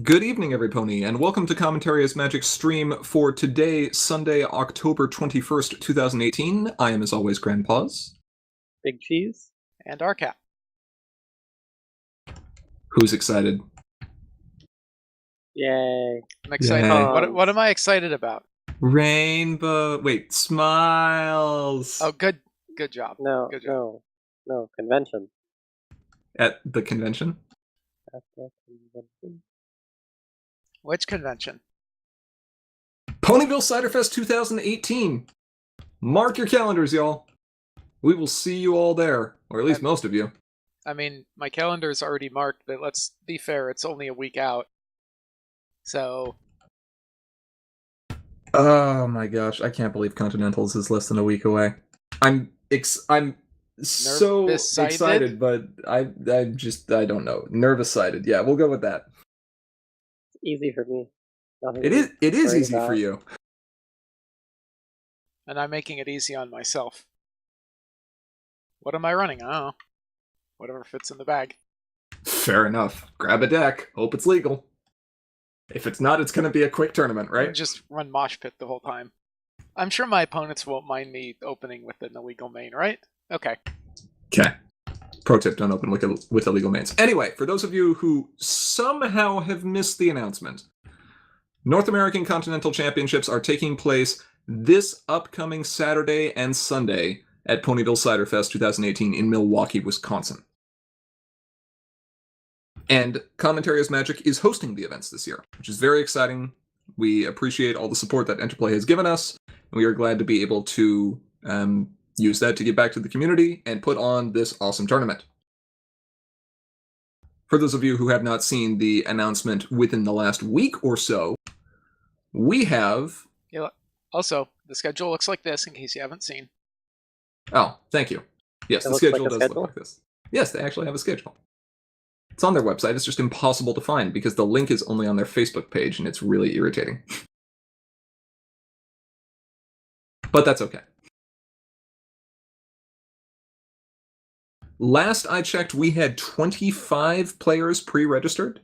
Good evening, everypony, and welcome to Commentary as Magic's stream for today, Sunday, October 21st, 2018. I am, as always, Grandpaws. Big Cheese. And RCap. Who's excited? Yay. I'm excited. Yay. What am I excited about? Rainbow. Wait, smiles. Oh, good job. No, Good job. no, convention. At the convention? At the convention. Which convention? Ponyville Cider Fest 2018. Mark your calendars, y'all. We will see you all there, or at least most of you. I mean, my calendar's already marked, but let's be fair, it's only a week out. So... Oh my gosh, I can't believe Continentals is less than a week away. I'm so Nervous-sided? excited, but I don't know. Nervous-sided. Yeah, we'll go with that. Easy for me. Nothing It to is worry easy about. for you. And I'm making it easy on myself. What am I running? I don't know. Whatever fits in the bag. Fair enough. Grab a deck. Hope it's legal. If it's not, it's going to be a quick tournament, right? Just run Mosh Pit the whole time. I'm sure my opponents won't mind me opening with an illegal main, right? Okay. Okay. Pro tip, don't open with illegal mains. Anyway, for those of you who somehow have missed the announcement, North American Continental Championships are taking place this upcoming Saturday and Sunday at Ponyville Cider Fest 2018 in Milwaukee, Wisconsin. And Commentary as Magic is hosting the events this year, which is very exciting. We appreciate all the support that Interplay has given us, and we are glad to be able to use that to give back to the community and put on this awesome tournament. For those of you who have not seen the announcement within the last week or so, we have... Yeah, also, the schedule looks like this, in case you haven't seen. Oh, thank you. Yes, It the looks like schedule a does schedule? look like this. Yes, they actually have a schedule. It's on their website. It's just impossible to find because the link is only on their Facebook page, and it's really irritating. But that's okay. Last I checked, we had 25 players pre-registered.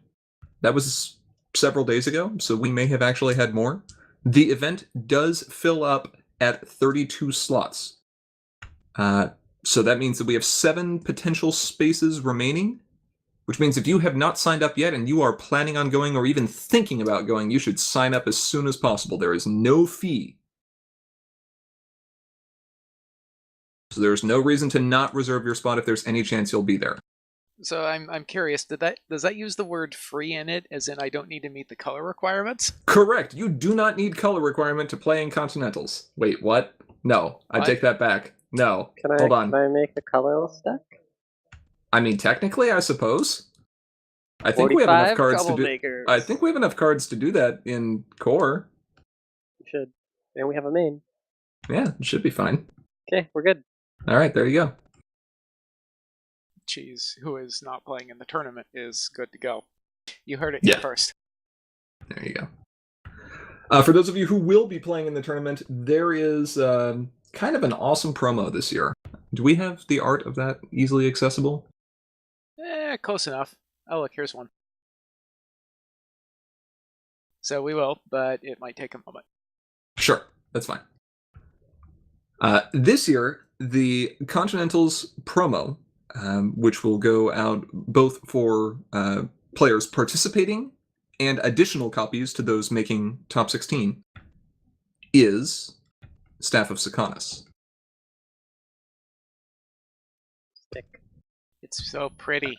That was several days ago, so we may have actually had more. The event does fill up at 32 slots. So that means that we have 7 potential spaces remaining, which means if you have not signed up yet and you are planning on going or even thinking about going, you should sign up as soon as possible. There is no fee. So there's no reason to not reserve your spot if there's any chance you'll be there. So I'm curious, does that use the word free in it, as in I don't need to meet the color requirements? Correct. You do not need color requirement to play in Continentals. Wait, what? No, I What? take that back. No, Can I, hold on. Can I make a colorless deck? I mean, technically, I suppose. I think we have enough 45 cards to do. troublemakers. I think we have enough cards to do that in core. We should. And we have a main. Yeah, it should be fine. Okay, we're good. All right, there you go. Cheese, who is not playing in the tournament, is good to go. You heard it Yeah. here first. There you go. For those of you who will be playing in the tournament, there is kind of an awesome promo this year. Do we have the art of that easily accessible? Close enough. Oh, look, here's one. So we will, but it might take a moment. Sure, that's fine. This year, the Continentals promo, which will go out both for players participating and additional copies to those making top 16, is Staff of Sikanis. Stick. It's so pretty.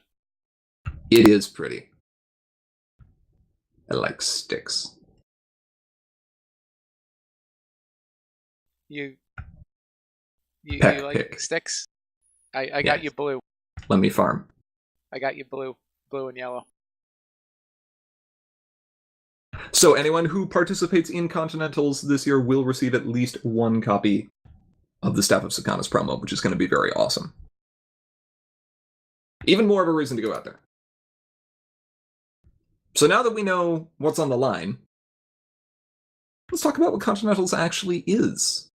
It is pretty. I like sticks. You Peck, like pick. sticks? I got Yes. you blue. Let me farm. I got you blue and yellow. So anyone who participates in Continentals this year will receive at least one copy of the Staff of Sikanis promo, which is going to be very awesome. Even more of a reason to go out there. So now that we know what's on the line, let's talk about what Continentals actually is.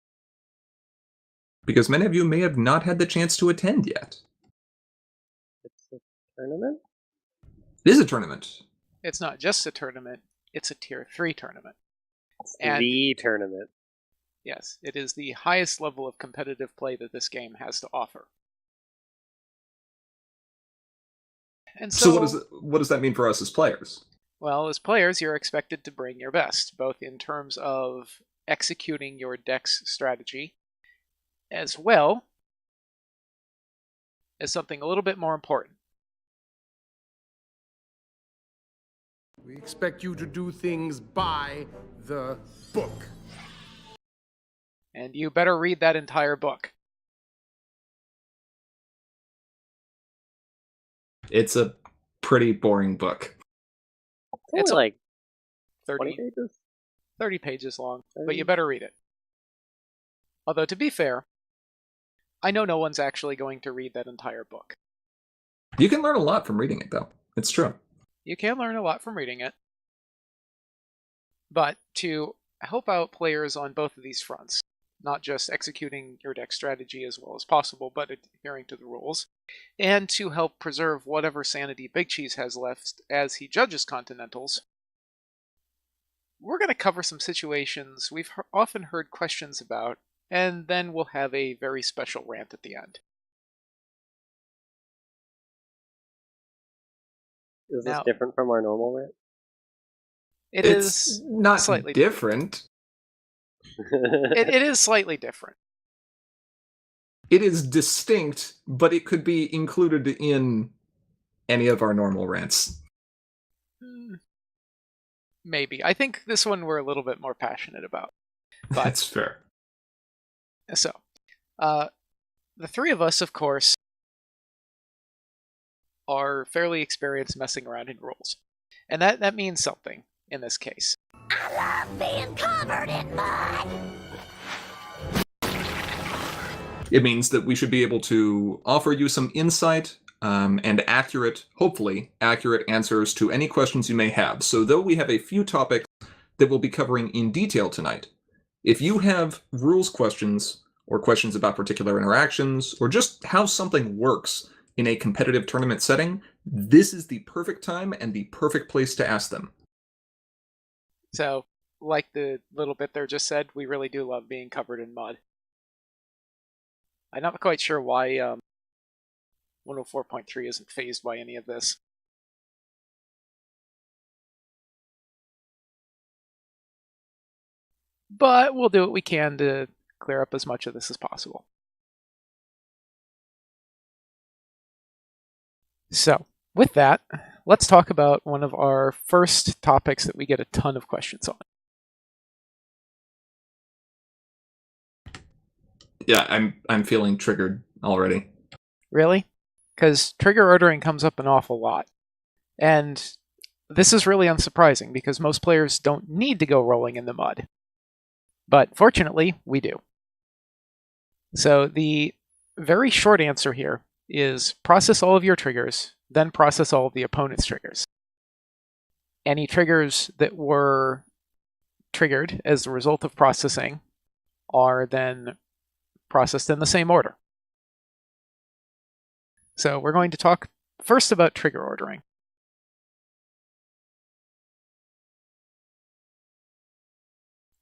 Because many of you may have not had the chance to attend yet. It's a tournament? It is a tournament. It's not just a tournament, it's a Tier 3 tournament. It's And- the tournament. Yes, it is the highest level of competitive play that this game has to offer. And So what does that mean for us as players? Well, as players, you're expected to bring your best, both in terms of executing your deck's strategy, as well as something a little bit more important. We expect you to do things by the book. And you better read that entire book. It's a pretty boring book. It's only like 20 30, pages. 30 pages long, but 30? you better read it. Although, to be fair, I know no one's actually going to read that entire book. You can learn a lot from reading it, though. It's true. You can learn a lot from reading it. But to help out players on both of these fronts, not just executing your deck strategy as well as possible, but adhering to the rules, and to help preserve whatever sanity Big Cheese has left as he judges Continentals, we're going to cover some situations we've often heard questions about, and then we'll have a very special rant at the end. Is this Now- different from our normal rant? It's not slightly different. It is slightly different. It is distinct, but it could be included in any of our normal rants. Maybe. I think this one we're a little bit more passionate about. But That's fair. so, the three of us, of course, are fairly experienced messing around in rules. And that means something in this case. I love being covered in mud. It means that we should be able to offer you some insight and hopefully accurate answers to any questions you may have. So though we have a few topics that we'll be covering in detail tonight, if you have rules questions or questions about particular interactions or just how something works in a competitive tournament setting, this is the perfect time and the perfect place to ask them. So, like the little bit there just said, we really do love being covered in mud. I'm not quite sure why 104.3 isn't phased by any of this. But we'll do what we can to clear up as much of this as possible. So, with that, let's talk about one of our first topics that we get a ton of questions on. Yeah, I'm feeling triggered already. Really? Because trigger ordering comes up an awful lot. And this is really unsurprising because most players don't need to go rolling in the mud. But fortunately, we do. So the very short answer here is process all of your triggers, then process all of the opponent's triggers. Any triggers that were triggered as a result of processing are then processed in the same order. So we're going to talk first about trigger ordering.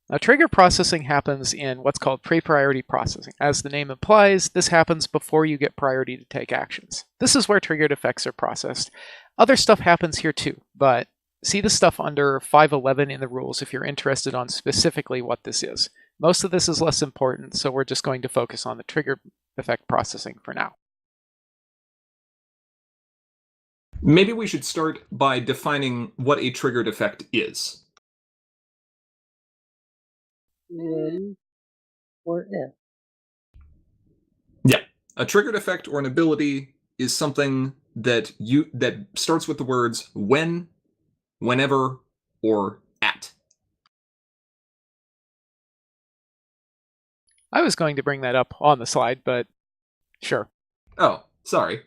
Now, trigger processing happens in what's called pre-priority processing. As the name implies, this happens before you get priority to take actions. This is where triggered effects are processed. Other stuff happens here too, but see the stuff under 511 in the rules if you're interested on specifically what this is. Most of this is less important, so we're just going to focus on the trigger effect processing for now. Maybe we should start by defining what a triggered effect is. When or if. Yeah. A triggered effect or an ability is something that starts with the words when, whenever, or at. I was going to bring that up on the slide, but sure. Oh, sorry.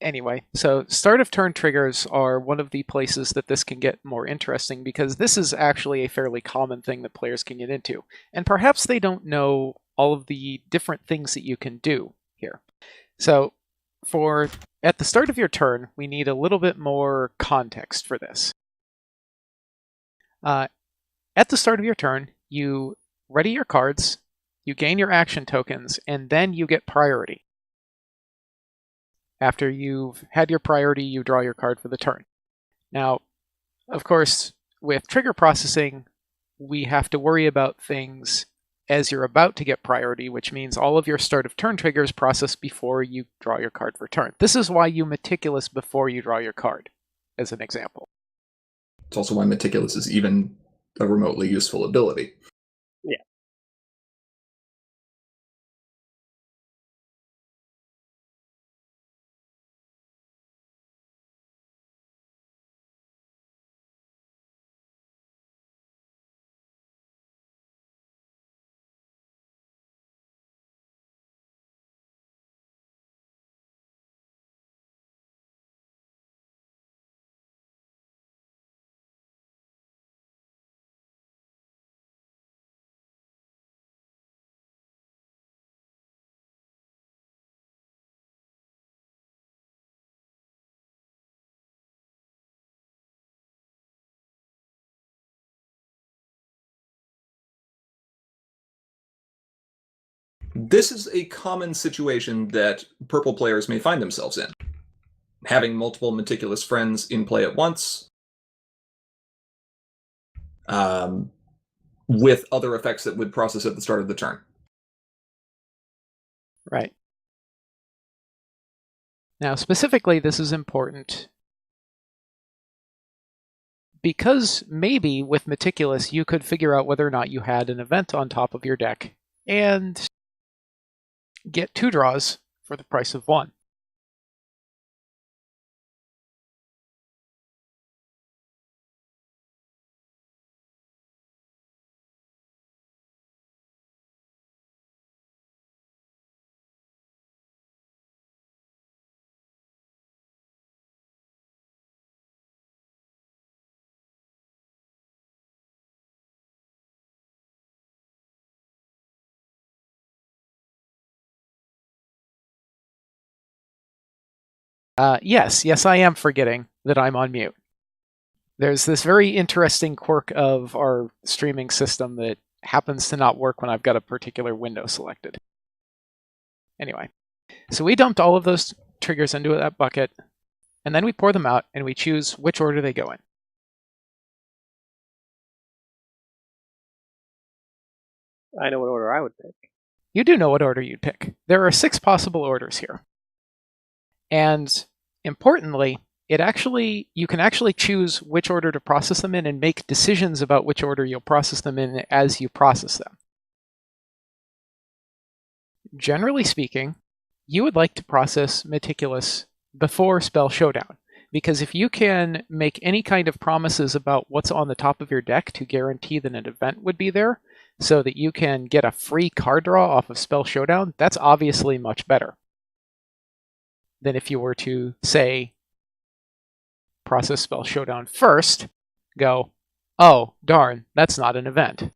Anyway, so start of turn triggers are one of the places that this can get more interesting because this is actually a fairly common thing that players can get into. And perhaps they don't know all of the different things that you can do here. So at the start of your turn, we need a little bit more context for this. At the start of your turn, you ready your cards, you gain your action tokens, and then you get priority. After you've had your priority, you draw your card for the turn. Now, of course, with trigger processing, we have to worry about things as you're about to get priority, which means all of your start of turn triggers process before you draw your card for turn. This is why you meticulous before you draw your card, as an example. It's also why Meticulous is even a remotely useful ability. Yeah. This is a common situation that purple players may find themselves in. Having multiple Meticulous friends in play at once, with other effects that would process at the start of the turn. Right. Now, specifically, this is important because maybe with Meticulous, you could figure out whether or not you had an event on top of your deck and get 2 draws for the price of 1. Yes, I am forgetting that I'm on mute. There's this very interesting quirk of our streaming system that happens to not work when I've got a particular window selected. Anyway, so we dumped all of those triggers into that bucket, and then we pour them out, and we choose which order they go in. I know what order I would pick. You do know what order you'd pick. There are 6 possible orders here. And importantly, you can actually choose which order to process them in and make decisions about which order you'll process them in as you process them. Generally speaking, you would like to process Meticulous before Spell Showdown, because if you can make any kind of promises about what's on the top of your deck to guarantee that an event would be there, so that you can get a free card draw off of Spell Showdown, that's obviously much better than if you were to, say, process Spell Showdown first, go, oh, darn, that's not an event.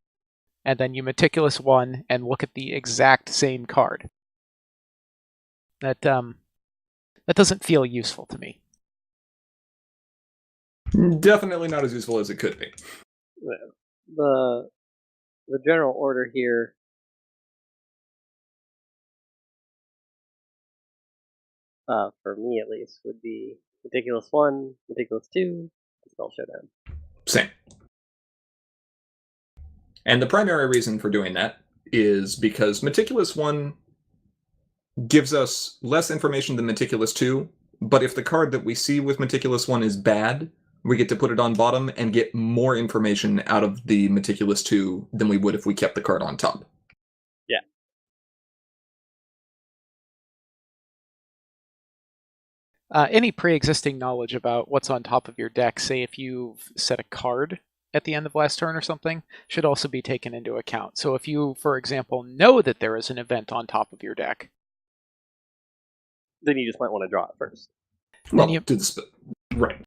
And then you Meticulous 1 and look at the exact same card. That doesn't feel useful to me. Definitely not as useful as it could be. The general order here for me at least would be Meticulous 1, Meticulous 2, Spell Showdown. Same. And the primary reason for doing that is because Meticulous 1 gives us less information than Meticulous 2, but if the card that we see with Meticulous 1 is bad, we get to put it on bottom and get more information out of the Meticulous 2 than we would if we kept the card on top. Yeah. Any pre-existing knowledge about what's on top of your deck, say if you've set a card at the end of last turn or something, should also be taken into account. So if you, for example, know that there is an event on top of your deck, then you just might want to draw it first. Well, you, right.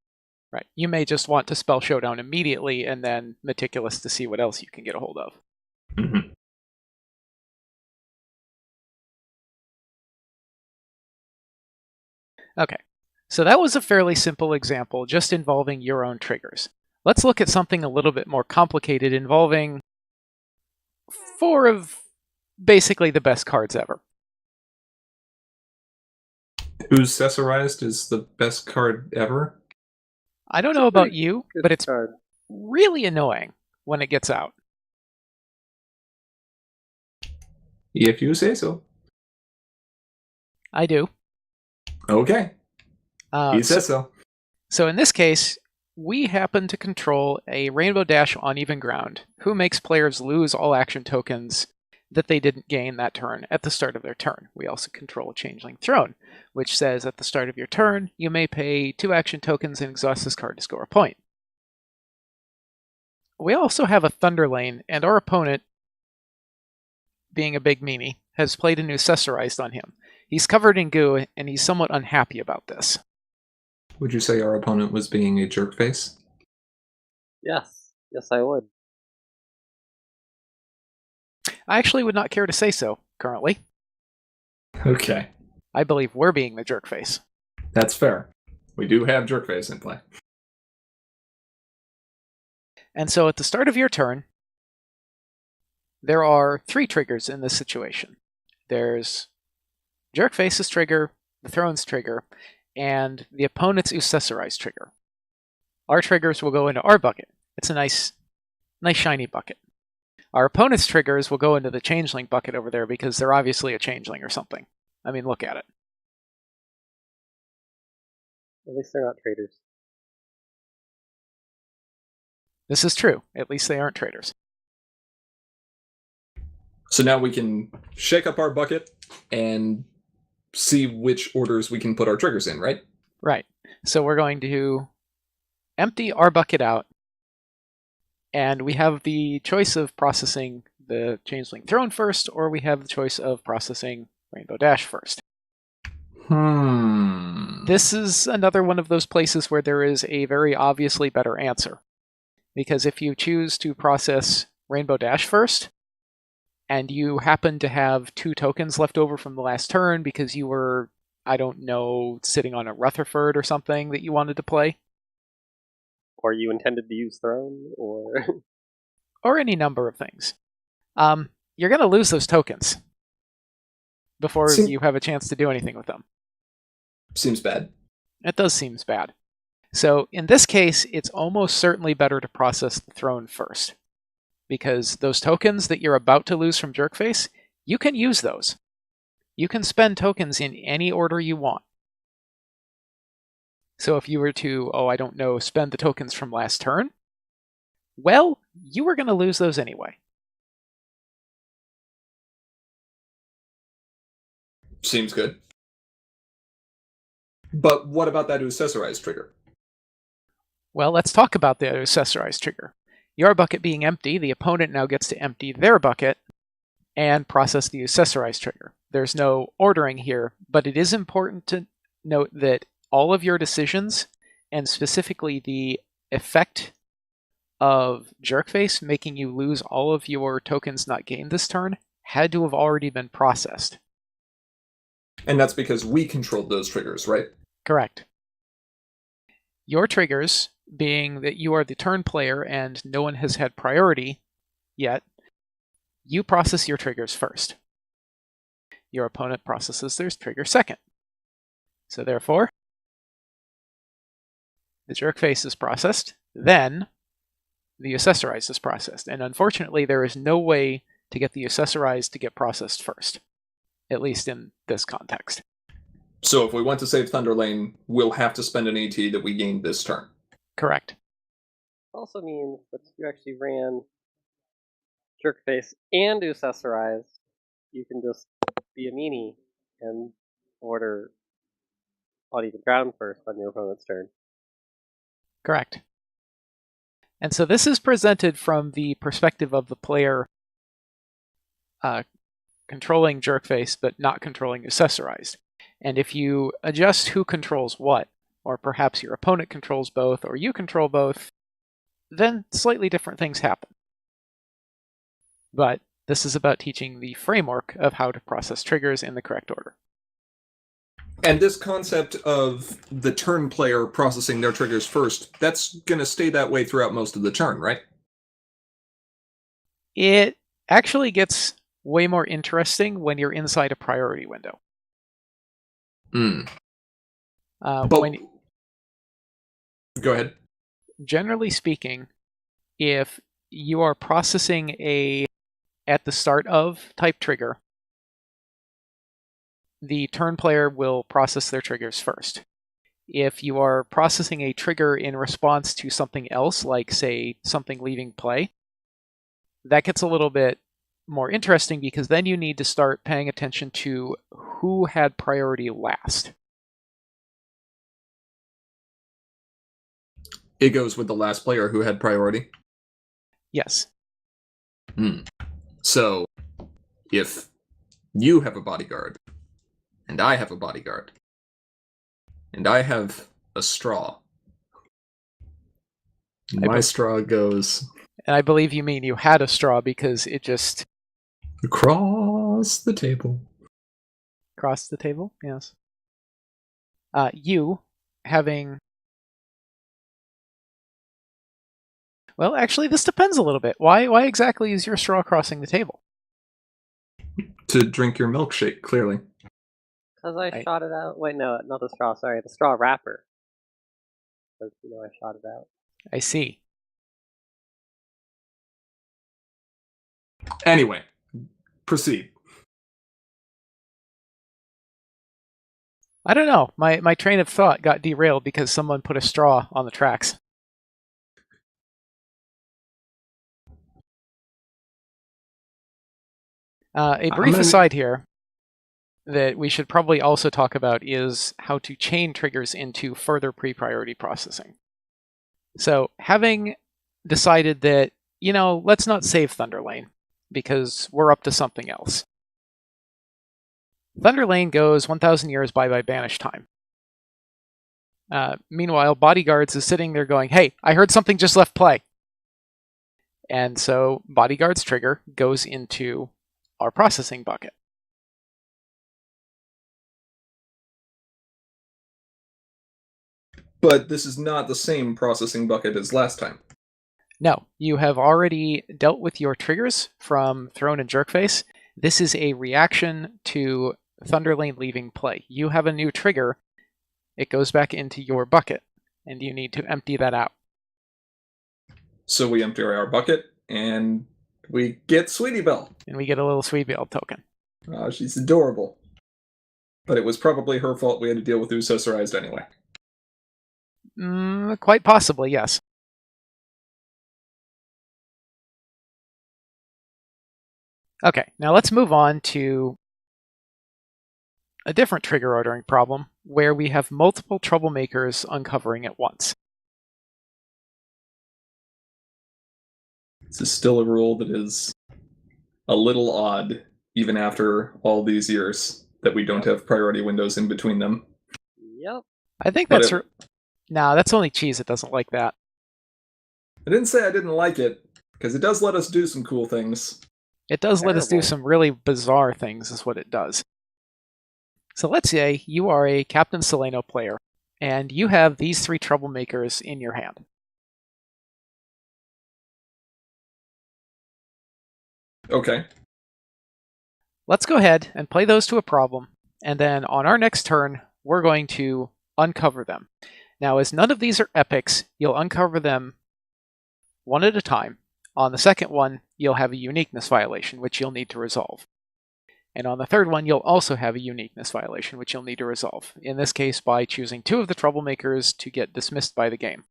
Right. You may just want to Spell Showdown immediately and then Meticulous to see what else you can get a hold of. Mm-hmm. Okay, so that was a fairly simple example just involving your own triggers. Let's look at something a little bit more complicated involving 4 of basically the best cards ever. Who's Cessarized is the best card ever? I don't know about you, Good but it's card. really annoying when it gets out. If you say so. I do. Okay. He So, says so. so in this case, we happen to control a Rainbow Dash on even ground, who makes players lose all action tokens that they didn't gain that turn at the start of their turn. We also control Changeling Throne, which says at the start of your turn, you may pay 2 action tokens and exhaust this card to score a point. We also have a Thunder Lane, and our opponent, being a big meanie, has played a new Cessarized on him. He's covered in goo, and he's somewhat unhappy about this. Would you say our opponent was being a jerk face? Yes. Yes, I would. I actually would not care to say so, currently. Okay. I believe we're being the jerk face. That's fair. We do have jerk face in play. And so at the start of your turn, there are 3 triggers in this situation. There's Jerkface's trigger, the Throne's trigger, and the opponent's Accessorized trigger. Our triggers will go into our bucket. It's a nice shiny bucket. Our opponent's triggers will go into the Changeling bucket over there because they're obviously a Changeling or something. I mean, look at it. At least they're not traitors. This is true. At least they aren't traitors. So now we can shake up our bucket and see which orders we can put our triggers in, right? Right. So we're going to empty our bucket out, and we have the choice of processing the Changeling Throne first, or we have the choice of processing Rainbow Dash first. This is another one of those places where there is a very obviously better answer. Because if you choose to process Rainbow Dash first, and you happen to have 2 tokens left over from the last turn because you were, I don't know, sitting on a Rutherford or something that you wanted to play, Or you intended to use Throne, or... or any number of things, you're going to lose those tokens before you have a chance to do anything with them. Seems bad. It does seem bad. So in this case, it's almost certainly better to process the Throne first, because those tokens that you're about to lose from Jerkface, you can use those. You can spend tokens in any order you want. So if you were to, spend the tokens from last turn, well, you were going to lose those anyway. Seems good. But what about that Accessorized trigger? Well, let's talk about the Accessorized trigger. Your bucket being empty, the opponent now gets to empty their bucket and process the Accessorized trigger. There's no ordering here, but it is important to note that all of your decisions, and specifically the effect of Jerkface making you lose all of your tokens not gained this turn, had to have already been processed. And that's because we controlled those triggers, right? Correct. Your triggers, being that you are the turn player and no one has had priority yet, you process your triggers first. Your opponent processes their trigger second. So therefore, the Jerkface is processed, then the Accessorized is processed. And unfortunately, there is no way to get the Accessorized to get processed first, at least in this context. So if we want to save Thunder Lane, we'll have to spend an AT that we gained this turn. Correct. Also means that if you actually ran Jerkface and Accessorized, you can just be a meanie and order on even ground first on your opponent's turn. Correct. And so this is presented from the perspective of the player controlling Jerkface but not controlling Accessorized. And if you adjust who controls what, or perhaps your opponent controls both, or you control both, then slightly different things happen. But this is about teaching the framework of how to process triggers in the correct order. And this concept of the turn player processing their triggers first, that's going to stay that way throughout most of the turn, right? It actually gets way more interesting when you're inside a priority window. But go ahead. Generally speaking, if you are processing a at the start of type trigger, the turn player will process their triggers first. If you are processing a trigger in response to something else, like, say, something leaving play, that gets a little bit more interesting because then you need to start paying attention to who had priority last. It goes with the last player who had priority. Yes. So, if you have a bodyguard, and I have a bodyguard, and I have a straw, my straw goes... And I believe you mean you had a straw because it just... across the table. Across the table? Yes. You having... Well, actually, this depends a little bit. Why exactly is your straw crossing the table? To drink your milkshake, clearly. Because I shot it out. Wait, no, not the straw. Sorry, the straw wrapper. Because I shot it out. I see. Anyway, proceed. I don't know. My train of thought got derailed because someone put a straw on the tracks. A brief aside here that we should probably also talk about is how to chain triggers into further pre-priority processing. So, having decided that, let's not save Thunderlane because we're up to something else. Thunderlane goes 1,000 years by banish time. Meanwhile, Bodyguards is sitting there going, hey, I heard something just left play. And so Bodyguard's trigger goes into our processing bucket. But this is not the same processing bucket as last time. No, you have already dealt with your triggers from Throne and Jerkface. This is a reaction to Thunderlane leaving play. You have a new trigger. It goes back into your bucket, and you need to empty that out. So we empty our bucket, and we get Sweetie Belle. And we get a little Sweetie Belle token. She's adorable. But it was probably her fault we had to deal with Usosarized anyway. Quite possibly, yes. Okay, now let's move on to a different trigger ordering problem where we have multiple troublemakers uncovering at once. This is still a rule that is a little odd, even after all these years, that we don't have priority windows in between them. Yep. I think that's... Nah, that's only Cheese that doesn't like that. I didn't say I didn't like it, because it does let us do some cool things. It does let us do some really bizarre things, is what it does. So let's say you are a Captain Seleno player, and you have these three troublemakers in your hand. Okay. Let's go ahead and play those to a problem, and then on our next turn, we're going to uncover them. Now, as none of these are epics, you'll uncover them one at a time. On the second one, you'll have a uniqueness violation, which you'll need to resolve. And on the third one, you'll also have a uniqueness violation, which you'll need to resolve. In this case, by choosing two of the troublemakers to get dismissed by the game.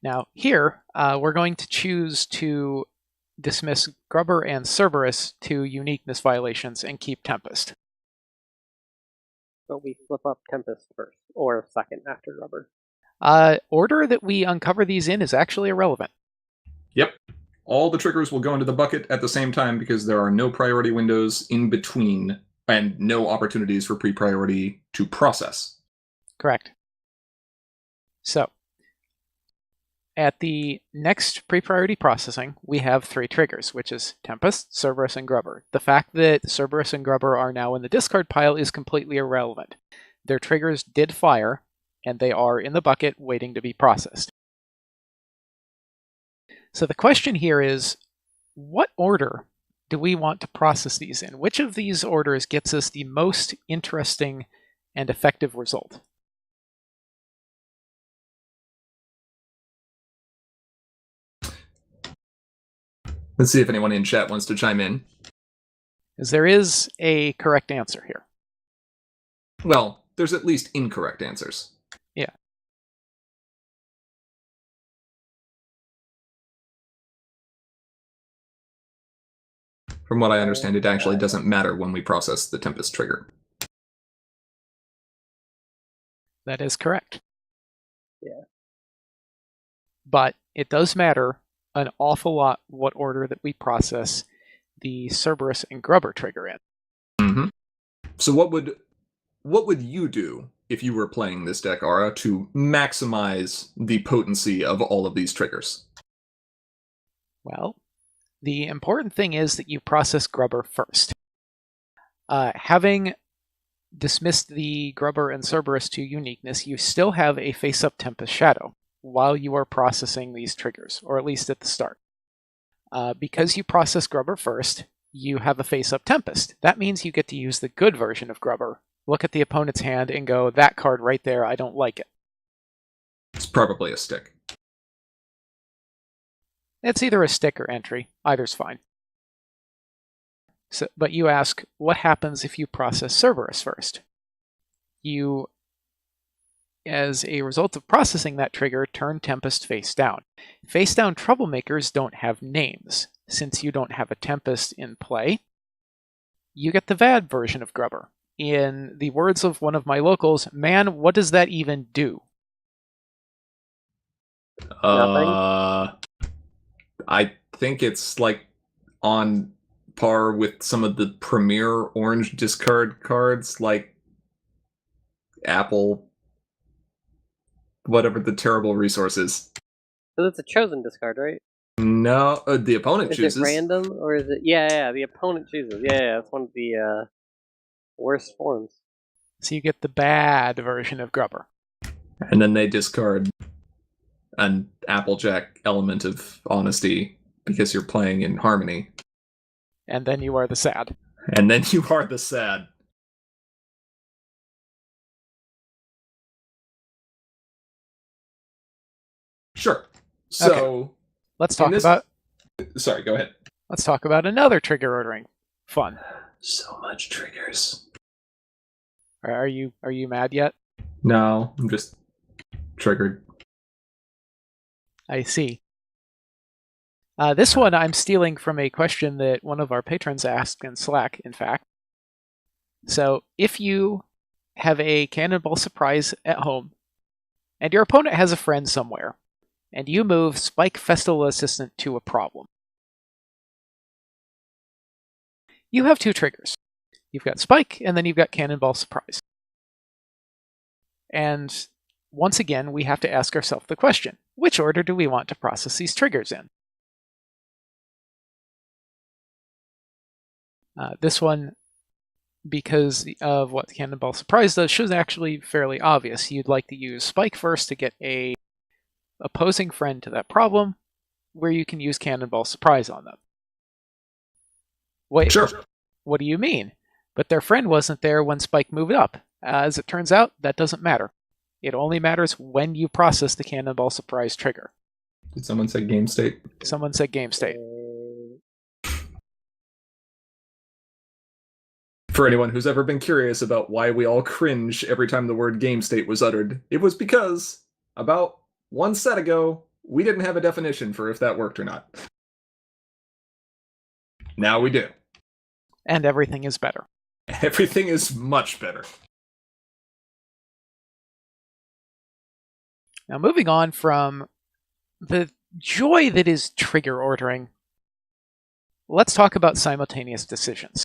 Now, here, we're going to choose to dismiss Grubber and Cerberus to uniqueness violations and keep Tempest. But we flip up Tempest first, or second after Grubber. Order that we uncover these in is actually irrelevant. Yep. All the triggers will go into the bucket at the same time because there are no priority windows in between and no opportunities for pre-priority to process. Correct. So, at the next pre-priority processing, we have 3 triggers, which is Tempest, Cerberus, and Grubber. The fact that Cerberus and Grubber are now in the discard pile is completely irrelevant. Their triggers did fire, and they are in the bucket waiting to be processed. So the question here is, what order do we want to process these in? Which of these orders gets us the most interesting and effective result? Let's see if anyone in chat wants to chime in. Because there is a correct answer here. Well, there's at least incorrect answers. Yeah. From what I understand, it actually doesn't matter when we process the Tempest trigger. That is correct. Yeah. But it does matter an awful lot what order that we process the Cerberus and Grubber trigger in. Mm-hmm. So what would you do if you were playing this deck, Ara, to maximize the potency of all of these triggers? Well, the important thing is that you process Grubber first. Having dismissed the Grubber and Cerberus to uniqueness, you still have a face-up Tempest Shadow while you are processing these triggers, or at least at the start. Because you process Grubber first, you have a face-up Tempest. That means you get to use the good version of Grubber. Look at the opponent's hand and go, that card right there, I don't like it. It's probably a stick. It's either a stick or entry. Either's fine. So, but you ask, what happens if you process Cerberus first? You, as a result of processing that trigger, turn Tempest face down. Face down troublemakers don't have names. Since you don't have a Tempest in play, you get the bad version of Grubber. In the words of one of my locals, man, what does that even do? I think it's like on par with some of the premier orange discard cards, like Apple, whatever the terrible resource is. So it's a chosen discard, right? No, the opponent Is chooses. it random, or is it... Yeah, the opponent chooses. Yeah, it's one of the worst forms. So you get the bad version of Grubber. And then they discard an Applejack element of honesty because you're playing in Harmony. And then you are the sad. And then you are the sad. Sure. So Okay. Let's talk about... Sorry, go ahead. Let's talk about another trigger ordering. Fun. So much triggers. Are you mad yet? No, I'm just triggered. I see. This one I'm stealing from a question that one of our patrons asked in Slack, in fact. So, if you have a Cannonball Surprise at home, and your opponent has a friend somewhere, and you move Spike Festival Assistant to a problem, you have 2 triggers. You've got Spike, and then you've got Cannonball Surprise. And once again, we have to ask ourselves the question, which order do we want to process these triggers in? This one, because of what Cannonball Surprise does, should actually be fairly obvious. You'd like to use Spike first to get a opposing friend to that problem, where you can use Cannonball Surprise on them. Wait, Sure. What do you mean? But their friend wasn't there when Spike moved up. As it turns out, that doesn't matter. It only matters when you process the Cannonball Surprise trigger. Did someone say game state? Someone said game state. For anyone who's ever been curious about why we all cringe every time the word game state was uttered, it was because about one set ago, we didn't have a definition for if that worked or not. Now we do. And everything is better. Everything is much better. Now, moving on from the joy that is trigger ordering, let's talk about simultaneous decisions.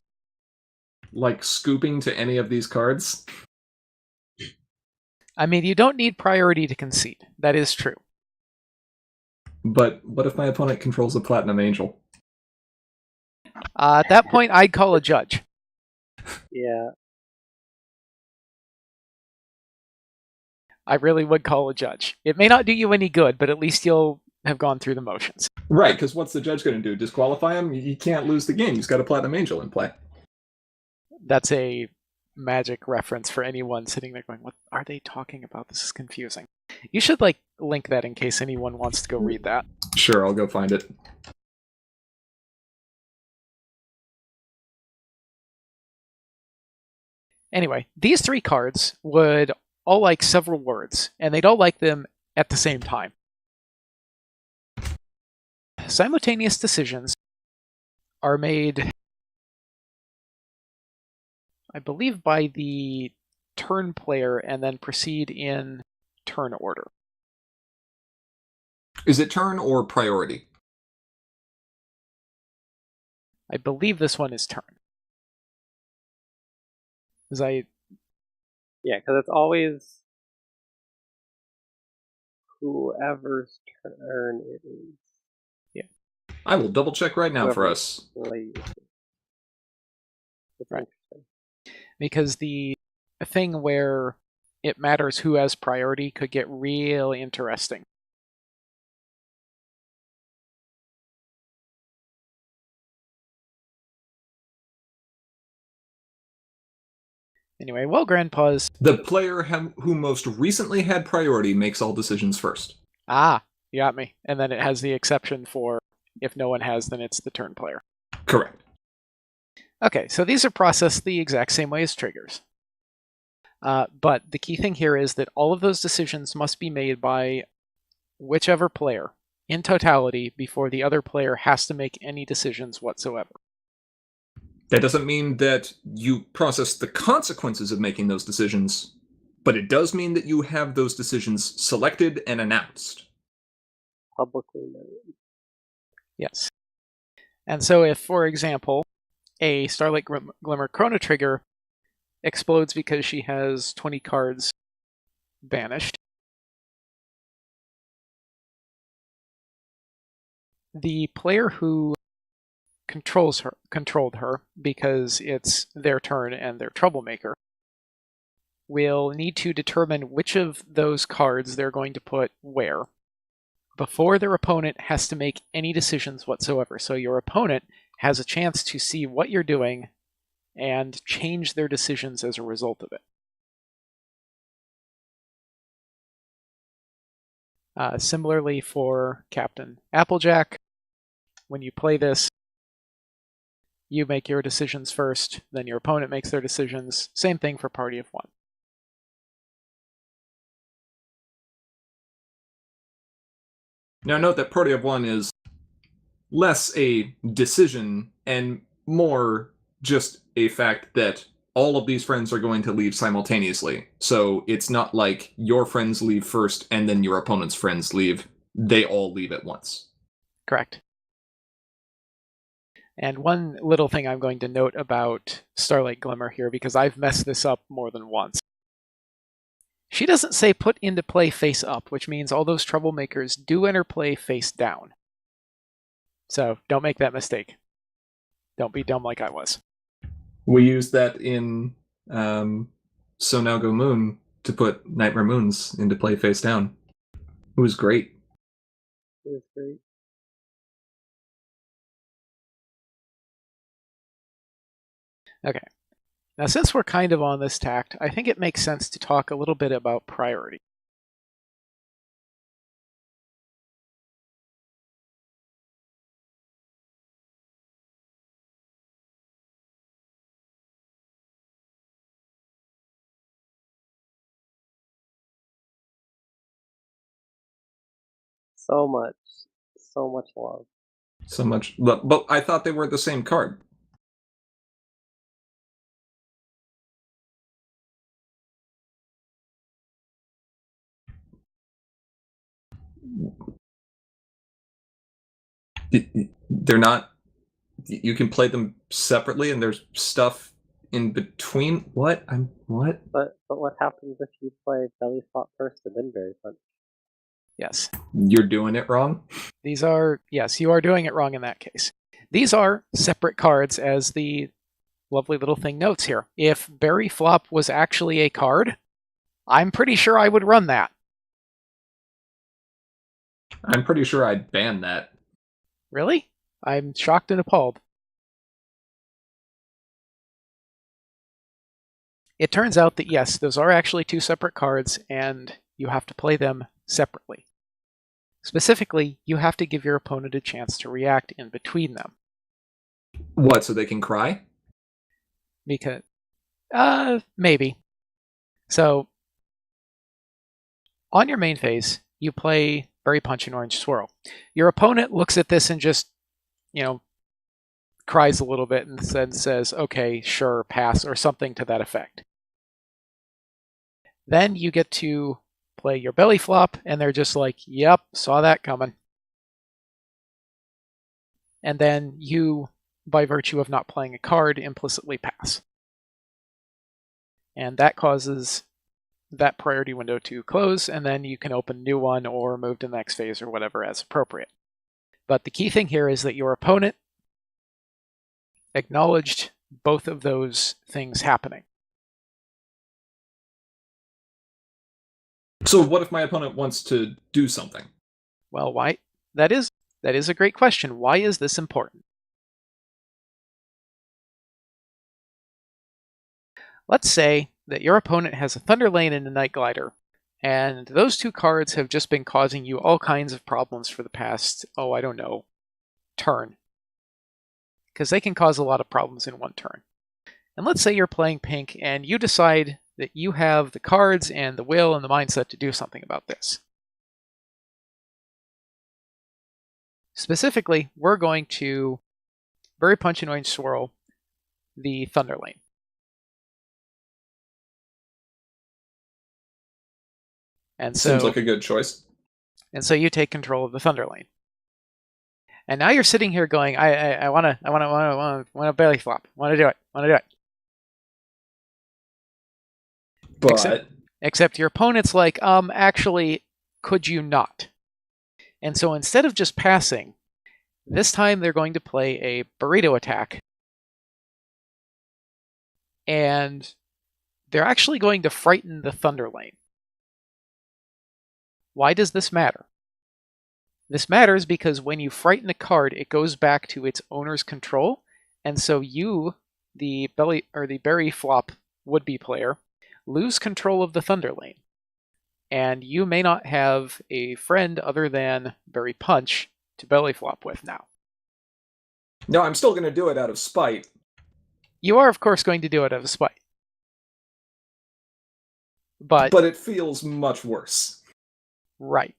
Like scooping to any of these cards? I mean, you don't need priority to concede. That is true. But what if my opponent controls a Platinum Angel? At that point, I'd call a judge. Yeah. I really would call a judge. It may not do you any good, but at least you'll have gone through the motions. Right, because what's the judge going to do? Disqualify him? He can't lose the game. He's got a Platinum Angel in play. That's a Magic reference for anyone sitting there going, what are they talking about? This is confusing. You should link that in case anyone wants to go read that. Sure, I'll go find it. Anyway, these three cards would all like several words, and they'd all like them at the same time. Simultaneous decisions are made, I believe, by the turn player and then proceed in turn order. Is it turn or priority? I believe this one is turn. Yeah, because it's always whoever's turn it is. I will double check right now for us. That's Right. interesting. Because the thing where it matters who has priority could get real interesting. Anyway, well, Grandpa's... The player who most recently had priority makes all decisions first. Ah, you got me. And then it has the exception for if no one has, then it's the turn player. Correct. Okay, so these are processed the exact same way as triggers. But the key thing here is that all of those decisions must be made by whichever player in totality before the other player has to make any decisions whatsoever. That doesn't mean that you process the consequences of making those decisions, but it does mean that you have those decisions selected and announced. Publicly known. Yes. And so if, for example, a Starlight Glimmer Chrono Trigger explodes because she has 20 cards banished, the player who controlled her, because it's their turn and they're troublemaker, will need to determine which of those cards they're going to put where before their opponent has to make any decisions whatsoever. So your opponent has a chance to see what you're doing and change their decisions as a result of it. Similarly for Captain Applejack, when you play this, you make your decisions first, then your opponent makes their decisions. Same thing for Party of One. Now note that Party of One is less a decision and more just a fact that all of these friends are going to leave simultaneously. So it's not like your friends leave first and then your opponent's friends leave. They all leave at once. Correct. And one little thing I'm going to note about Starlight Glimmer here, because I've messed this up more than once. She doesn't say put into play face up, which means all those troublemakers do enter play face down. So don't make that mistake. Don't be dumb like I was. We used that in So Now Go Moon to put Nightmare Moons into play face down. It was great. It was great. Okay. Now, since we're kind of on this tact, I think it makes sense to talk a little bit about priority. So much love. So much. But I thought they were the same card. They're not. You can play them separately, and there's stuff in between. What? What? But what happens if you play Belly Flop first and then Berry Punch? Yes. You're doing it wrong. These are, yes, you are doing it wrong in that case. These are separate cards, as the lovely little thing notes here. If Berry Flop was actually a card, I'm pretty sure I would run that. I'm pretty sure I'd ban that. Really? I'm shocked and appalled. It turns out that yes, those are actually two separate cards, and you have to play them separately. Specifically, you have to give your opponent a chance to react in between them. What, so they can cry? Because, maybe. So, on your main phase, you play Berry Punch and Orange Swirl. Your opponent looks at this and just, cries a little bit and then says, okay, sure, pass, or something to that effect. Then you get to play your belly flop, and they're just like, yep, saw that coming. And then you, by virtue of not playing a card, implicitly pass. And that causes that priority window to close, and then you can open a new one or move to the next phase or whatever as appropriate. But the key thing here is that your opponent acknowledged both of those things happening. So what if my opponent wants to do something? Well, why? That is a great question. Why is this important? Let's say that your opponent has a Thunder Lane and a Night Glider, and those two cards have just been causing you all kinds of problems for the past, turn. Because they can cause a lot of problems in one turn. And let's say you're playing pink and you decide that you have the cards and the will and the mindset to do something about this. Specifically, we're going to Berry Punch and Orange Swirl the Thunder Lane. And so, Seems like a good choice. And so you take control of the Thunder Lane. And now you're sitting here going, I want to belly flop. Want to do it. But Except your opponent's like, actually, could you not? And so instead of just passing, this time they're going to play a burrito attack. And they're actually going to frighten the Thunder Lane. Why does this matter? This matters because when you frighten a card, it goes back to its owner's control, and so you, the Berry Flop would-be player, lose control of the Thunder Lane. And you may not have a friend other than Berry Punch to belly flop with now. no, I'm still going to do it out of spite. You are, of course, going to do it out of spite. But it feels much worse. right.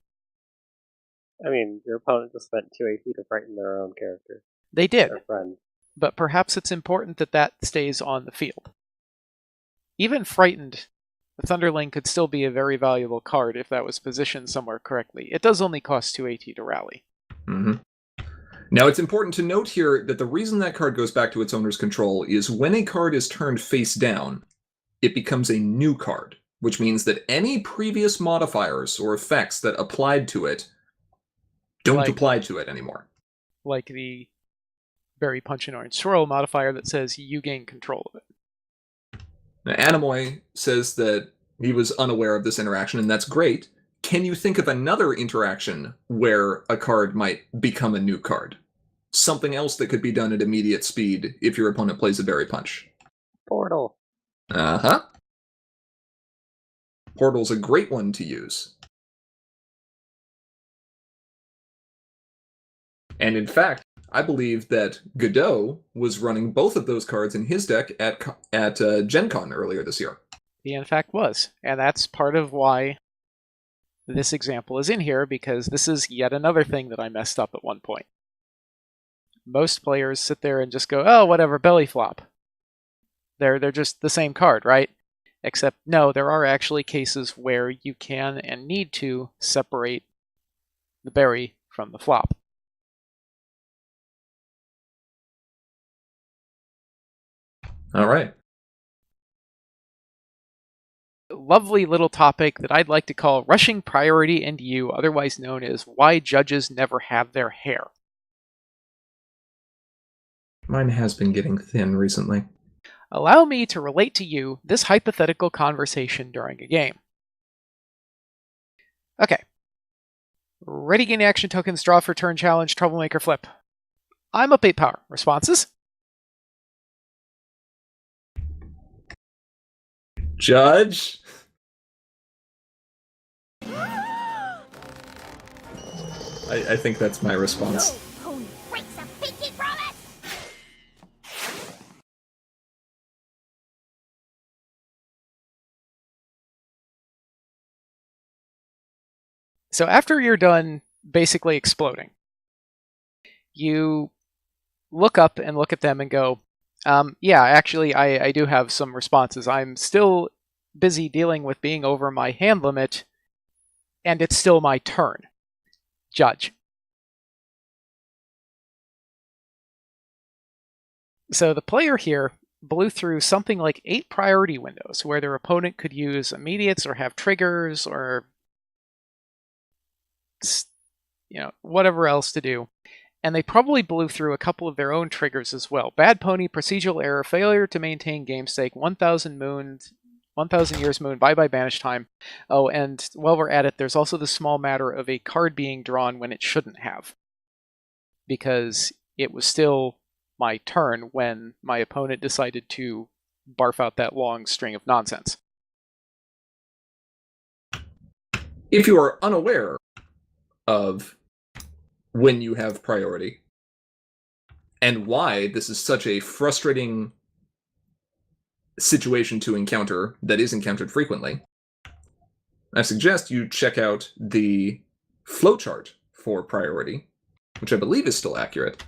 I mean, your opponent just spent 2 AP to frighten their own character. They did. Their friend. But perhaps it's important that that stays on the field. Even frightened, the Thunder Lane could still be a very valuable card if that was positioned somewhere correctly. It does only cost 2 AT to rally. Mm-hmm. Now, it's important to note here that the reason that card goes back to its owner's control is when a card is turned face down, it becomes a new card, which means that any previous modifiers or effects that applied to it don't apply to it anymore. Like the Berry Punch and Orange Swirl modifier that says you gain control of it. Now, Anemoy says that he was unaware of this interaction, and that's great. Can you think of another interaction where a card might become a new card? Something else that could be done at immediate speed if your opponent plays a Berry Punch. Portal. Uh-huh. Portal's a great one to use. And in fact, I believe that Godot was running both of those cards in his deck at Gen Con earlier this year. He in fact was. And that's part of why this example is in here, because this is yet another thing that I messed up at one point. Most players sit there and just go, oh, whatever, belly flop. They're just the same card, right? Except, no, there are actually cases where you can and need to separate the berry from the flop. All right. lovely little topic that I'd like to call Rushing Priority into You, otherwise known as Why Judges Never Have Their Hair. Mine has been getting thin recently. Allow me to relate to you this hypothetical conversation during a game. Okay. Ready, gain action tokens, draw for turn, challenge, troublemaker, flip. I'm up 8 power. Responses? Judge? I think that's my response. Who breaks a pinky promise? So after you're done basically exploding, you look up and look at them and go, yeah, actually, I do have some responses. I'm still busy dealing with being over my hand limit, and it's still my turn. Judge. So the player here blew through something like 8 priority windows where their opponent could use immediates or have triggers or whatever else to do. And they probably blew through a couple of their own triggers as well. Bad pony, procedural error, failure to maintain game stake, 1,000 years moon, bye-bye banish time. Oh, and while we're at it, there's also the small matter of a card being drawn when it shouldn't have. Because it was still my turn when my opponent decided to barf out that long string of nonsense. If you are unaware of when you have priority and why this is such a frustrating situation to encounter that is encountered frequently, I suggest you check out the flowchart for priority, which I believe is still accurate,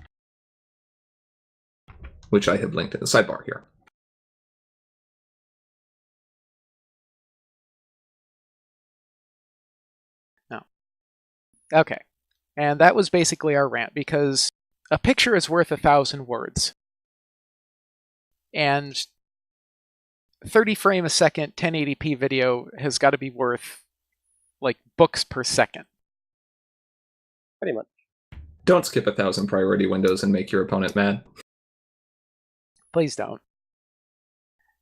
which I have linked in the sidebar here. No. Okay. And that was basically our rant, because a picture is worth 1,000 words. And 30 frame a second 1080p video has got to be worth like books per second. Pretty much. Don't skip 1,000 priority windows and make your opponent mad. Please don't.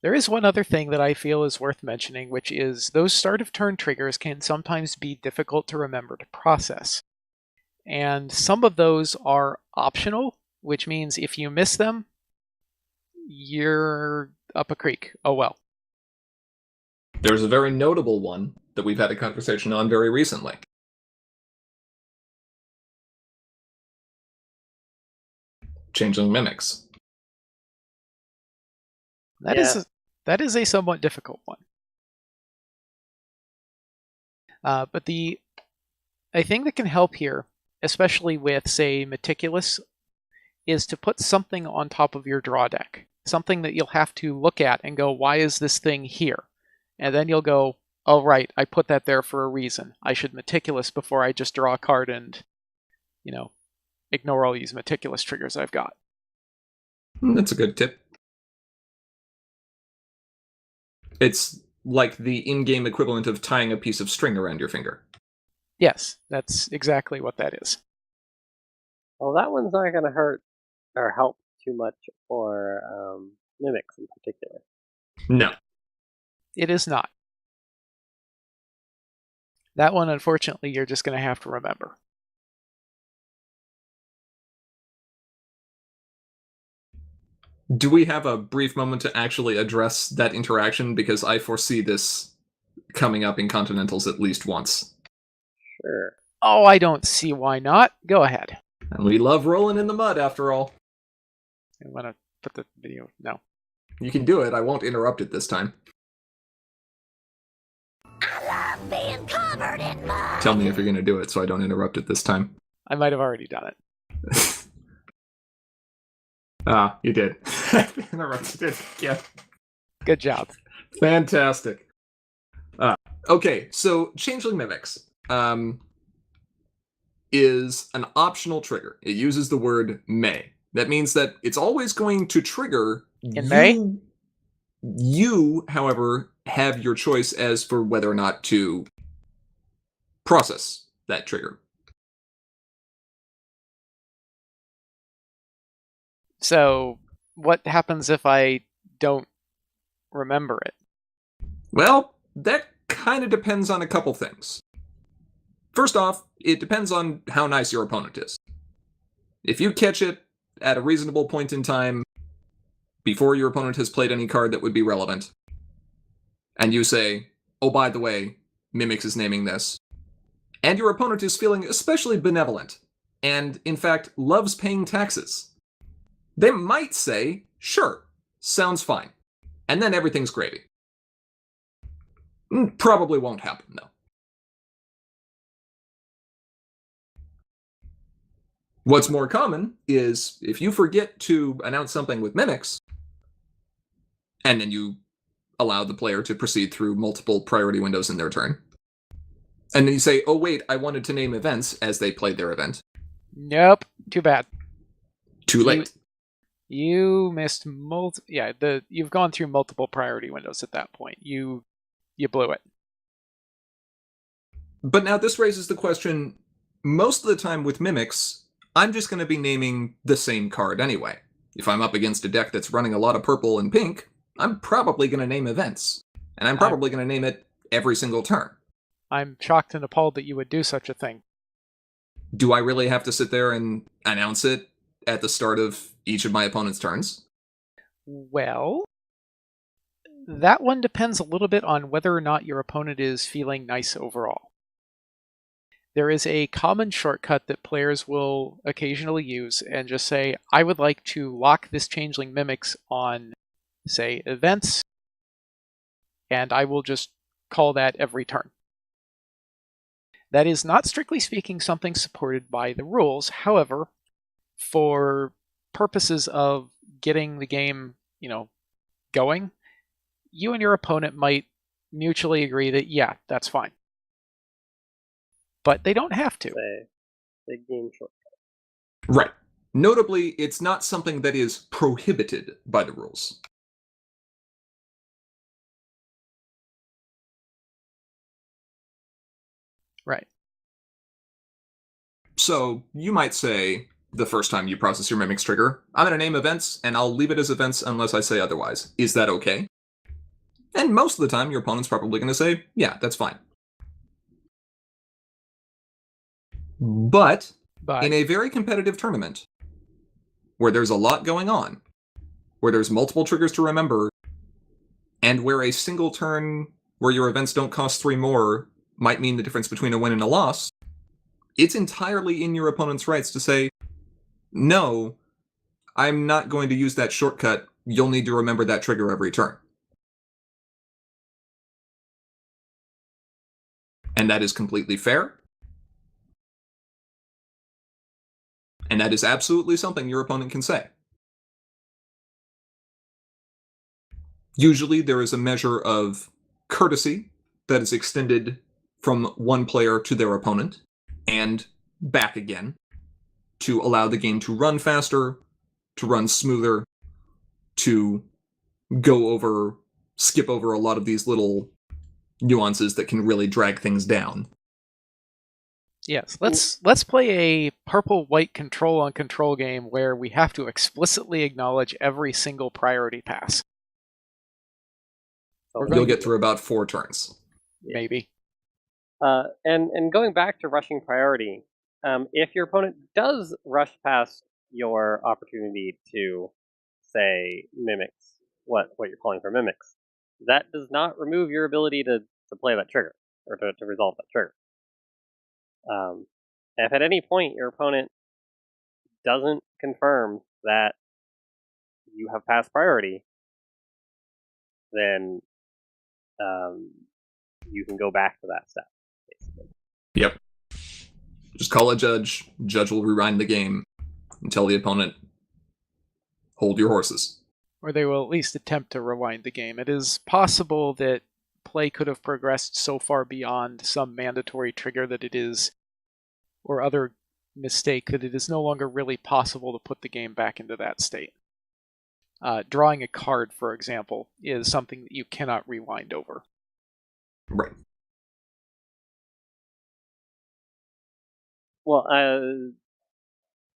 There is one other thing that I feel is worth mentioning, which is those start of turn triggers can sometimes be difficult to remember to process. And some of those are optional, which means if you miss them, you're up a creek. Oh well. There's a very notable one that we've had a conversation on very recently. Changeling Mimics. That is a somewhat difficult one. But a thing that can help here, especially with, say, Meticulous, is to put something on top of your draw deck. Something that you'll have to look at and go, why is this thing here? And then you'll go, oh right, I put that there for a reason. I should Meticulous before I just draw a card and, ignore all these Meticulous triggers I've got. That's a good tip. It's like the in-game equivalent of tying a piece of string around your finger. Yes, that's exactly what that is. Well, that one's not going to hurt or help too much for mimics in particular. No. It is not. That one, unfortunately, you're just going to have to remember. Do we have a brief moment to actually address that interaction? Because I foresee this coming up in Continentals at least once. Sure. Oh, I don't see why not. Go ahead. And we love rolling in the mud, after all. I want to put the video... No. You can do it. I won't interrupt it this time. I love being covered in mud. Tell me if you're going to do it so I don't interrupt it this time. I might have already done it. Ah, you did. Interrupted it again. Good job. Fantastic. Okay, so Changeling Mimics is an optional trigger. It uses the word may. That means that it's always going to trigger In May? You, however, have your choice as for whether or not to process that trigger. So, what happens if I don't remember it? Well, that kind of depends on a couple things. First off, it depends on how nice your opponent is. If you catch it at a reasonable point in time, before your opponent has played any card that would be relevant, and you say, oh, by the way, Mimics is naming this, and your opponent is feeling especially benevolent, and in fact loves paying taxes, they might say, sure, sounds fine, and then everything's gravy. Probably won't happen, though. What's more common is if you forget to announce something with Mimics, and then you allow the player to proceed through multiple priority windows in their turn, and then you say, oh wait, I wanted to name events as they played their event. Nope, too bad. Too late. You missed you've gone through multiple priority windows at that point. You blew it. But now this raises the question, most of the time with Mimics, I'm just going to be naming the same card anyway. If I'm up against a deck that's running a lot of purple and pink, I'm probably going to name events. And I'm probably going to name it every single turn. I'm shocked and appalled that you would do such a thing. Do I really have to sit there and announce it at the start of each of my opponent's turns? Well, that one depends a little bit on whether or not your opponent is feeling nice overall. There is a common shortcut that players will occasionally use and just say, I would like to lock this Changeling Mimics on, say, events, and I will just call that every turn. That is not strictly speaking something supported by the rules. However, for purposes of getting the game, going, you and your opponent might mutually agree that, yeah, that's fine. But they don't have to. Say game shortcut. Right. Notably, it's not something that is prohibited by the rules. Right. So, you might say, the first time you process your Mimics trigger, I'm going to name events, and I'll leave it as events unless I say otherwise. Is that okay? And most of the time, your opponent's probably going to say, yeah, that's fine. But in a very competitive tournament, where there's a lot going on, where there's multiple triggers to remember, and where a single turn where your events don't cost 3 more might mean the difference between a win and a loss, it's entirely in your opponent's rights to say, no, I'm not going to use that shortcut. You'll need to remember that trigger every turn. And that is completely fair. And that is absolutely something your opponent can say. Usually there is a measure of courtesy that is extended from one player to their opponent and back again to allow the game to run faster, to run smoother, to skip over a lot of these little nuances that can really drag things down. Yes, let's play a purple-white control-on-control game where we have to explicitly acknowledge every single priority pass. You'll get through about 4 turns. Maybe. And going back to rushing priority, if your opponent does rush past your opportunity to, say, Mimics, what you're calling for Mimics, that does not remove your ability to play that trigger, or to resolve that trigger. If at any point your opponent doesn't confirm that you have passed priority, then you can go back to that step, basically. Yep. Just call a judge. Judge will rewind the game and tell the opponent, hold your horses. Or they will at least attempt to rewind the game. It is possible that play could have progressed so far beyond some mandatory trigger that it is, or other mistake, that it is no longer really possible to put the game back into that state. Drawing a card, for example, is something that you cannot rewind over. Right. Well,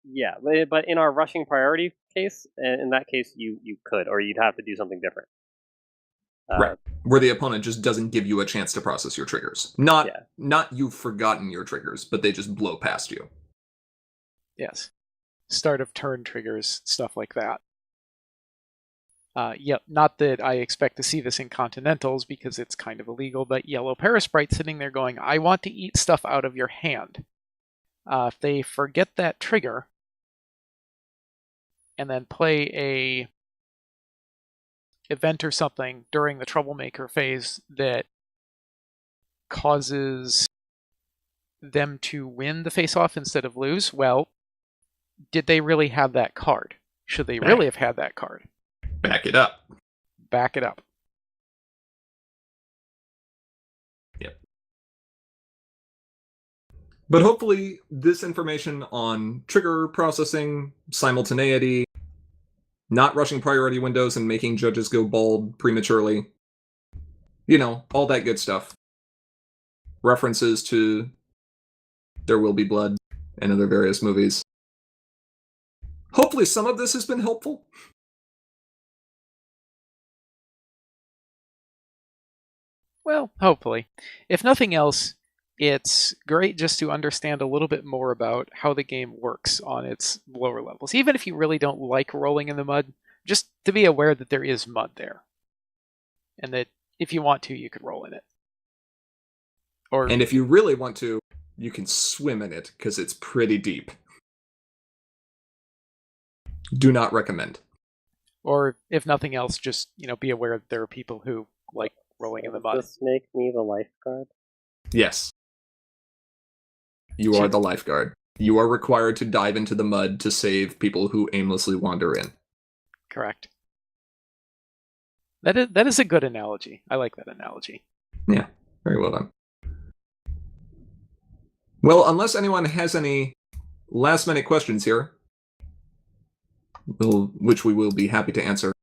yeah, but in our rushing priority case, in that case, you could, or you'd have to do something different. Right. Where the opponent just doesn't give you a chance to process your triggers. Not you've forgotten your triggers, but they just blow past you. Yes. Start of turn triggers, stuff like that. Yep, not that I expect to see this in Continentals because it's kind of illegal, but Yellow Parasprite sitting there going, I want to eat stuff out of your hand. If they forget that trigger and then play a event or something during the Troublemaker phase that causes them to win the face-off instead of lose, well, did they really have that card? Should they really have had that card? Back it up. Back it up. Yep. But hopefully this information on trigger processing, simultaneity, not rushing priority windows and making judges go bald prematurely, all that good stuff. References to There Will Be Blood and other various movies. Hopefully some of this has been helpful. Well, hopefully. If nothing else, it's great just to understand a little bit more about how the game works on its lower levels. Even if you really don't like rolling in the mud, just to be aware that there is mud there. And that if you want to, you could roll in it. And if you really want to, you can swim in it, because it's pretty deep. Do not recommend. Or if nothing else, just be aware that there are people who like rolling in the mud. Does this make me the lifeguard? Yes. You are the lifeguard. You are required to dive into the mud to save people who aimlessly wander in. Correct. That is a good analogy. I like that analogy. Yeah, very well done. Well, unless anyone has any last-minute questions here, which we will be happy to answer,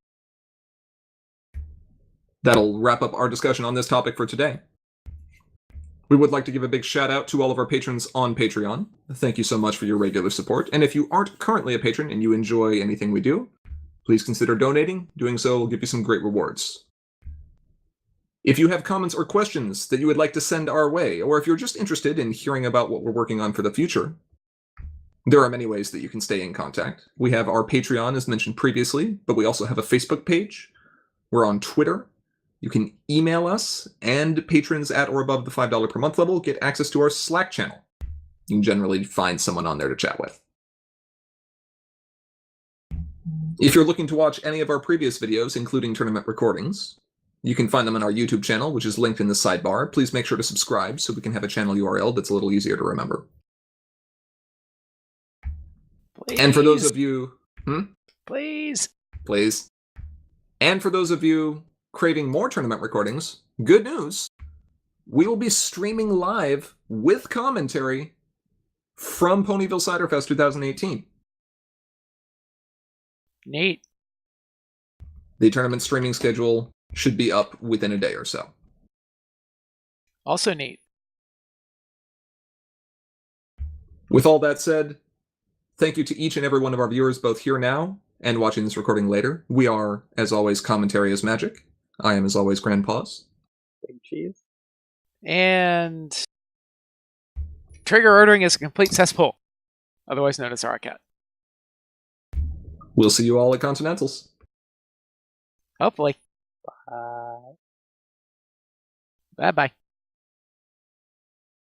that'll wrap up our discussion on this topic for today. We would like to give a big shout out to all of our patrons on Patreon. Thank you so much for your regular support. And if you aren't currently a patron and you enjoy anything we do, please consider donating. Doing so will give you some great rewards. If you have comments or questions that you would like to send our way, or if you're just interested in hearing about what we're working on for the future, there are many ways that you can stay in contact. We have our Patreon, as mentioned previously, but we also have a Facebook page. We're on Twitter. You can email us, and patrons at or above the $5 per month level get access to our Slack channel. You can generally find someone on there to chat with. If you're looking to watch any of our previous videos, including tournament recordings, you can find them on our YouTube channel, which is linked in the sidebar. Please make sure to subscribe so we can have a channel URL that's a little easier to remember. Please. And for those of you... Please. And for those of you craving more tournament recordings, good news. We will be streaming live with commentary from Ponyville Cider Fest 2018. Neat. The tournament streaming schedule should be up within a day or so. Also neat. With all that said, thank you to each and every one of our viewers, both here now and watching this recording later. We are, as always, Commentary is Magic. I am, as always, Grandpaws. Big cheese. And trigger ordering is a complete cesspool, otherwise known as Aracat. We'll see you all at Continentals. Hopefully. Bye. Bye-bye.